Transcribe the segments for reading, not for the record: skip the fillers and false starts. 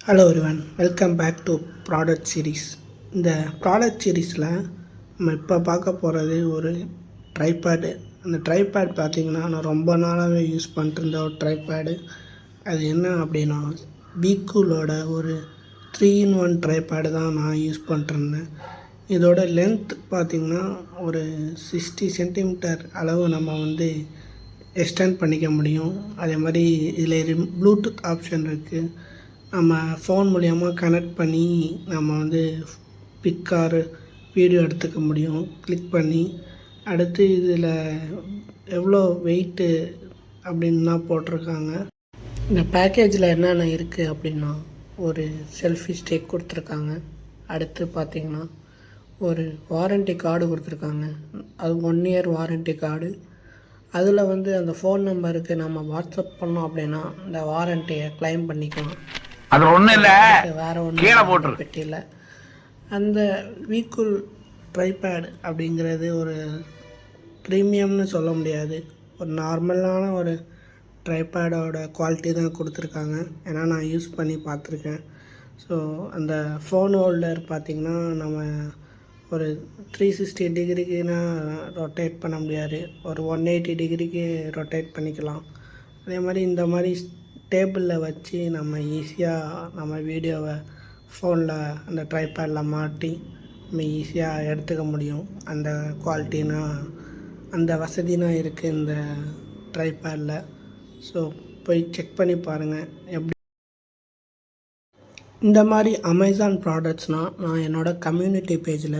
Hello everyone, welcome back to product series. இந்த product சீரீஸில் நம்ம இப்போ பார்க்க போகிறது ஒரு ட்ரைபேடு. அந்த ட்ரைபேட் பார்த்திங்கன்னா நான் ரொம்ப நாளாகவே யூஸ் பண்ணிட்டுருந்த ஒரு ட்ரைபேடு. அது என்ன அப்படின்னா வீக்கூலோட ஒரு 3-in-1 ட்ரைபேடு தான் நான் யூஸ் பண்ணிட்டுருந்தேன். இதோட லென்த் பார்த்திங்கன்னா ஒரு 60 சென்டிமீட்டர் அளவு நம்ம எக்ஸ்டெண்ட் பண்ணிக்க முடியும். அதே மாதிரி இதில் ப்ளூடூத் ஆப்ஷன் இருக்குது. நம்ம ஃபோன் மூலிமா கனெக்ட் பண்ணி நம்ம பிக் ஆர் வீடியோ எடுத்துக்க முடியும் கிளிக் பண்ணி. அடுத்து இதில் எவ்வளோ வெயிட்டு அப்படின்லாம் போட்டிருக்காங்க. இந்த பேக்கேஜில் என்னென்ன இருக்குது அப்படின்னா ஒரு செல்ஃபி ஸ்டிக் கொடுத்துருக்காங்க. அடுத்து பார்த்திங்கன்னா ஒரு வாரண்ட்டி கார்டு கொடுத்துருக்காங்க. அது 1 இயர் வாரண்ட்டி கார்டு. அதில் அந்த ஃபோன் நம்பருக்கு நம்ம வாட்ஸ்அப் பண்ணோம் அப்படின்னா இந்த வாரண்ட்டியை கிளைம் பண்ணிக்கலாம். அது ஒன்றும் இல்லை, வேறு கீழே ஒன்றும் போட்டுரு பெட்டியில். அந்த வீக்குல் ட்ரைபேட் அப்படிங்கிறது ஒரு ப்ரீமியம்னு சொல்ல முடியாது. ஒரு நார்மலான ஒரு ட்ரைபேடோட குவாலிட்டி தான் கொடுத்துருக்காங்க. ஏன்னா நான் யூஸ் பண்ணி பார்த்துருக்கேன். ஸோ அந்த ஃபோன் ஹோல்டர் பார்த்திங்கன்னா நம்ம ஒரு 360 டிகிரிக்குனா ரொட்டேட் பண்ண முடியாது. ஒரு 180 டிகிரிக்கு ரொட்டேட் பண்ணிக்கலாம். அதே மாதிரி இந்த மாதிரி டேபிளில் வச்சு நம்ம ஈஸியாக நம்ம வீடியோவை ஃபோனில் அந்த ட்ரைபேடில் மாட்டி நம்ம ஈஸியாக எடுத்துக்க முடியும். அந்த குவாலிட்டினா அந்த வசதினா இருக்குது இந்த ட்ரைபேடில். ஸோ போய் செக் பண்ணி பாருங்கள் எப்படி. இந்த மாதிரி அமேசான் ப்ராடக்ட்ஸ்னால் நான் என்னோடய கம்யூனிட்டி பேஜில்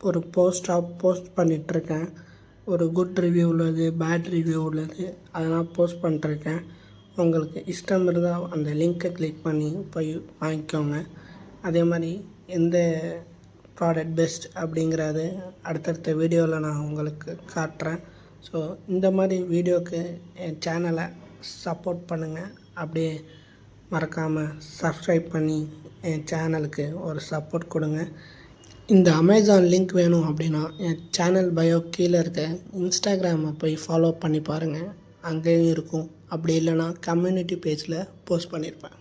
ஒரு போஸ்ட் பண்ணிகிட்ருக்கேன். ஒரு குட் ரிவ்யூ உள்ளது, பேட் ரிவ்யூ உள்ளது, அதெல்லாம் போஸ்ட் பண்ணிட்டுருக்கேன். உங்களுக்கு இஷ்டம் இருந்தால் அந்த லிங்க்கை கிளிக் பண்ணி போய் வாங்கிக்கோங்க. அதே மாதிரி எந்த ப்ராடக்ட் பெஸ்ட் அப்படிங்கிறது அடுத்தடுத்த வீடியோவில் நான் உங்களுக்கு காட்டுறேன். ஸோ இந்த மாதிரி வீடியோவுக்கு என் சேனலை சப்போர்ட் பண்ணுங்கள். அப்படியே மறக்காமல் சப்ஸ்கிரைப் பண்ணி என் சேனலுக்கு ஒரு சப்போர்ட் கொடுங்க. இந்த அமேசான் லிங்க் வேணும் அப்படின்னா என் சேனல் பயோ கீழே இருக்க இன்ஸ்டாகிராமை போய் ஃபாலோ பண்ணி பாருங்கள். அங்கேயும் இருக்கும். அப்படி இல்லைனா கம்யூனிட்டி பேஜில் போஸ்ட் பண்ணியிருப்பேன்.